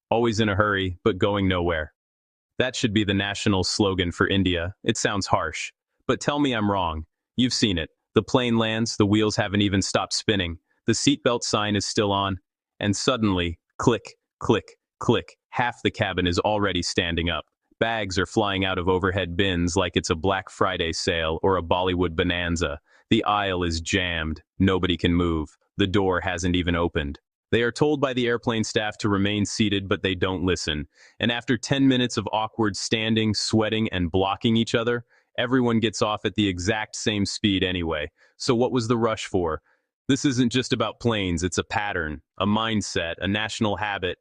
always in a hurry, but going nowhere. That should be the national slogan for India. It sounds harsh. But tell me I'm wrong. You've seen it. The plane lands, the wheels haven't even stopped spinning, the seatbelt sign is still on, and suddenly, click, click, click, half the cabin is already standing up. Bags are flying out of overhead bins like it's a Black Friday sale or a Bollywood bonanza. The aisle is jammed. Nobody can move. The door hasn't even opened. They are told by the airplane staff to remain seated, but they don't listen. And after 10 minutes of awkward standing, sweating, and blocking each other, everyone gets off at the exact same speed anyway. So what was the rush for? This isn't just about planes, it's a pattern, a mindset, a national habit.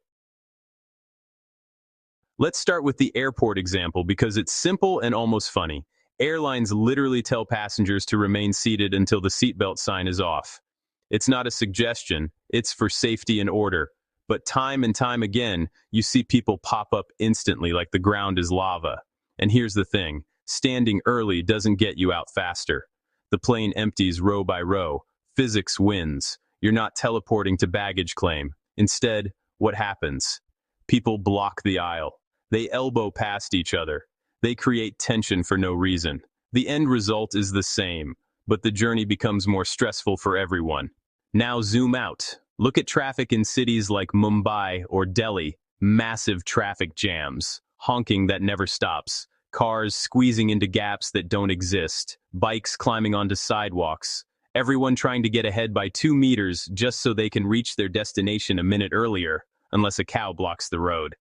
Let's start with the airport example because it's simple and almost funny. Airlines literally tell passengers to remain seated until the seatbelt sign is off. It's not a suggestion, it's for safety and order. But time and time again, you see people pop up instantly like the ground is lava. And here's the thing, standing early doesn't get you out faster. The plane empties row by row. Physics wins. You're not teleporting to baggage claim. Instead, what happens? People block the aisle. They elbow past each other. They create tension for no reason. The end result is the same, but the journey becomes more stressful for everyone. Now zoom out. Look at traffic in cities like Mumbai or Delhi. Massive traffic jams. Honking that never stops. Cars squeezing into gaps that don't exist. Bikes climbing onto sidewalks. Everyone trying to get ahead by 2 meters just so they can reach their destination a minute earlier, unless a cow blocks the road.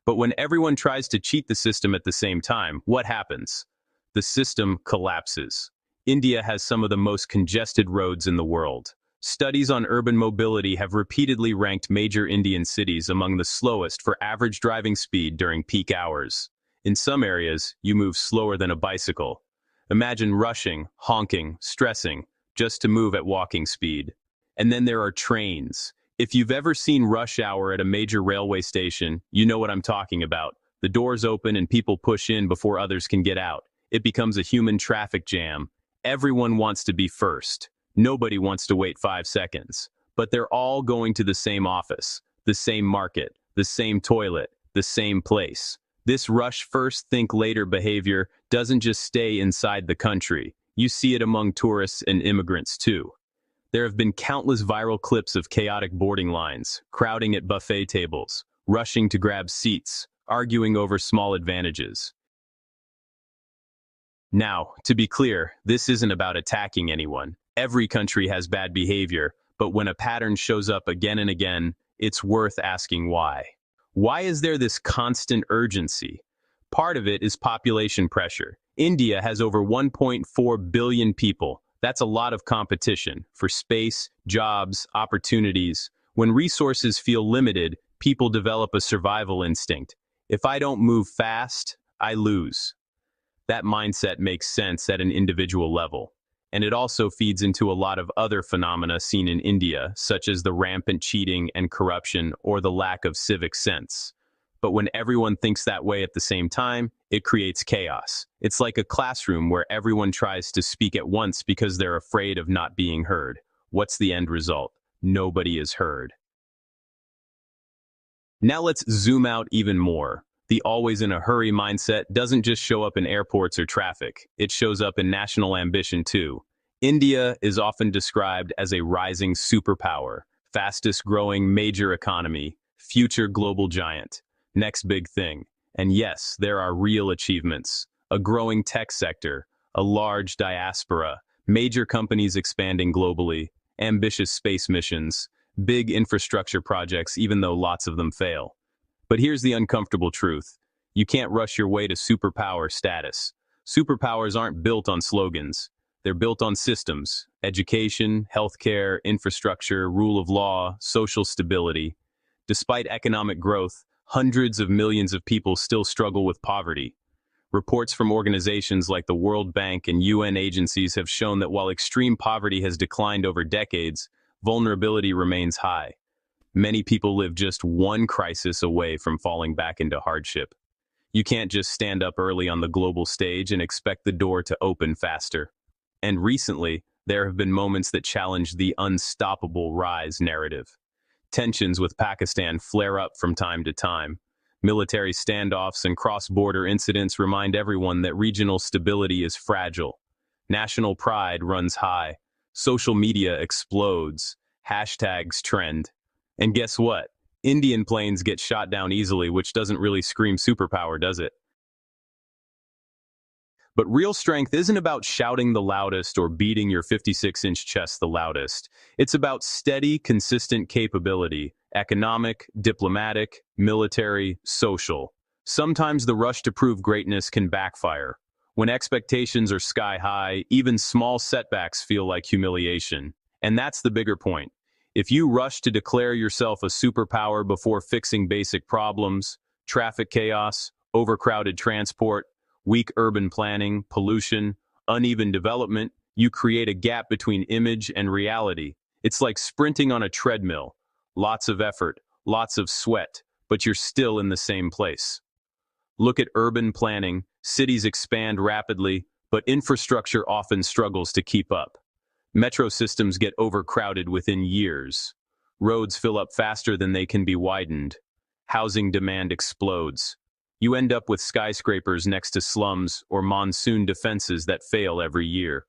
But when everyone tries to cheat the system at the same time, what happens? The system collapses. India has some of the most congested roads in the world. Studies on urban mobility have repeatedly ranked major Indian cities among the slowest for average driving speed during peak hours. In some areas, you move slower than a bicycle. Imagine rushing, honking, stressing, just to move at walking speed. And then there are trains. If you've ever seen rush hour at a major railway station, you know what I'm talking about. The doors open and people push in before others can get out. It becomes a human traffic jam. Everyone wants to be first. Nobody wants to wait 5 seconds. But they're all going to the same office, the same market, the same toilet, the same place. This rush first, think later behavior doesn't just stay inside the country. You see it among tourists and immigrants too. There have been countless viral clips of chaotic boarding lines, crowding at buffet tables, rushing to grab seats, arguing over small advantages. Now, to be clear, this isn't about attacking anyone. Every country has bad behavior, but when a pattern shows up again and again, it's worth asking why. Why is there this constant urgency? Part of it is population pressure. India has over 1.4 billion people. That's a lot of competition for space, jobs, opportunities. When resources feel limited, people develop a survival instinct. If I don't move fast, I lose. That mindset makes sense at an individual level. And it also feeds into a lot of other phenomena seen in India, such as the rampant cheating and corruption or the lack of civic sense. But when everyone thinks that way at the same time, it creates chaos. It's like a classroom where everyone tries to speak at once because they're afraid of not being heard. What's the end result? Nobody is heard. Now let's zoom out even more. The always in a hurry mindset doesn't just show up in airports or traffic. It shows up in national ambition too. India is often described as a rising superpower, fastest growing major economy, future global giant. Next big thing. And yes, there are real achievements. A growing tech sector, a large diaspora, major companies expanding globally, ambitious space missions, big infrastructure projects even though lots of them fail. But here's the uncomfortable truth. You can't rush your way to superpower status. Superpowers aren't built on slogans. They're built on systems, education, healthcare, infrastructure, rule of law, social stability. Despite economic growth, hundreds of millions of people still struggle with poverty. Reports from organizations like the World Bank and UN agencies have shown that while extreme poverty has declined over decades, vulnerability remains high. Many people live just one crisis away from falling back into hardship. You can't just stand up early on the global stage and expect the door to open faster. And recently, there have been moments that challenge the unstoppable rise narrative. Tensions with Pakistan flare up from time to time. Military standoffs and cross-border incidents remind everyone that regional stability is fragile. National pride runs high. Social media explodes. Hashtags trend. And guess what? Indian planes get shot down easily, which doesn't really scream superpower, does it? But real strength isn't about shouting the loudest or beating your 56-inch chest the loudest. It's about steady, consistent capability, economic, diplomatic, military, social. Sometimes the rush to prove greatness can backfire. When expectations are sky high, even small setbacks feel like humiliation. And that's the bigger point. If you rush to declare yourself a superpower before fixing basic problems, traffic chaos, overcrowded transport, weak urban planning, pollution, uneven development, you create a gap between image and reality. It's like sprinting on a treadmill. Lots of effort, lots of sweat, but you're still in the same place. Look at urban planning. Cities expand rapidly, but infrastructure often struggles to keep up. Metro systems get overcrowded within years. Roads fill up faster than they can be widened. Housing demand explodes. You end up with skyscrapers next to slums or monsoon defenses that fail every year.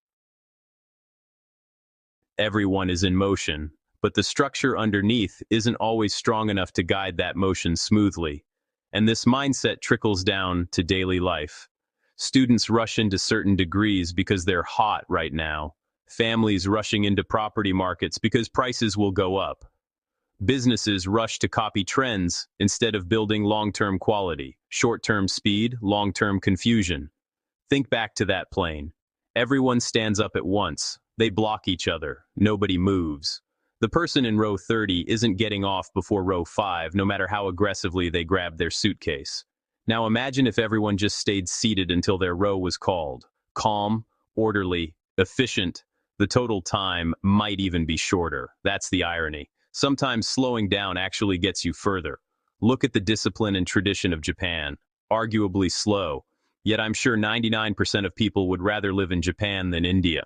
Everyone is in motion, but the structure underneath isn't always strong enough to guide that motion smoothly. And this mindset trickles down to daily life. Students rush into certain degrees because they're hot right now. Families rushing into property markets because prices will go up. Businesses rush to copy trends instead of building long-term quality, short-term speed, long-term confusion. Think back to that plane. Everyone stands up at once. They block each other. Nobody moves. The person in row 30 isn't getting off before row 5, no matter how aggressively they grab their suitcase. Now imagine if everyone just stayed seated until their row was called. Calm, orderly, efficient. The total time might even be shorter. That's the irony. Sometimes slowing down actually gets you further. Look at the discipline and tradition of Japan. Arguably slow, yet I'm sure 99% of people would rather live in Japan than India.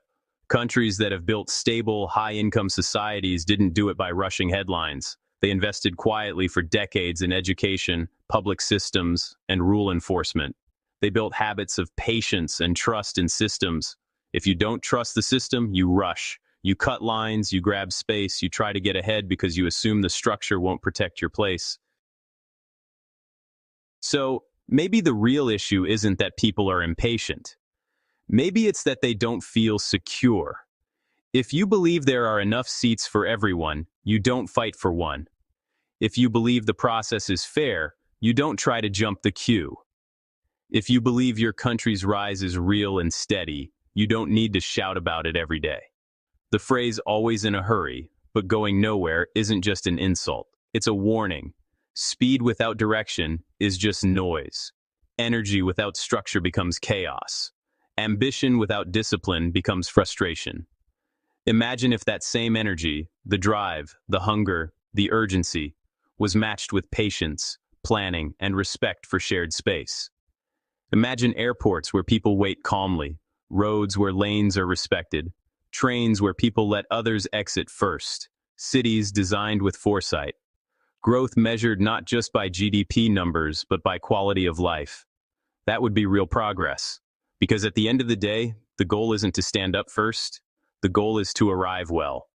Countries that have built stable, high-income societies didn't do it by rushing headlines. They invested quietly for decades in education, public systems, and rule enforcement. They built habits of patience and trust in systems. If you don't trust the system, you rush. You cut lines, you grab space, you try to get ahead because you assume the structure won't protect your place. So, maybe the real issue isn't that people are impatient. Maybe it's that they don't feel secure. If you believe there are enough seats for everyone, you don't fight for one. If you believe the process is fair, you don't try to jump the queue. If you believe your country's rise is real and steady, you don't need to shout about it every day. The phrase "always in a hurry, but going nowhere" isn't just an insult. It's a warning. Speed without direction is just noise. Energy without structure becomes chaos. Ambition without discipline becomes frustration. Imagine if that same energy, the drive, the hunger, the urgency, was matched with patience, planning, and respect for shared space. Imagine airports where people wait calmly, roads where lanes are respected, trains where people let others exit first, cities designed with foresight. Growth measured not just by GDP numbers, but by quality of life. That would be real progress. Because at the end of the day, the goal isn't to stand up first. The goal is to arrive well.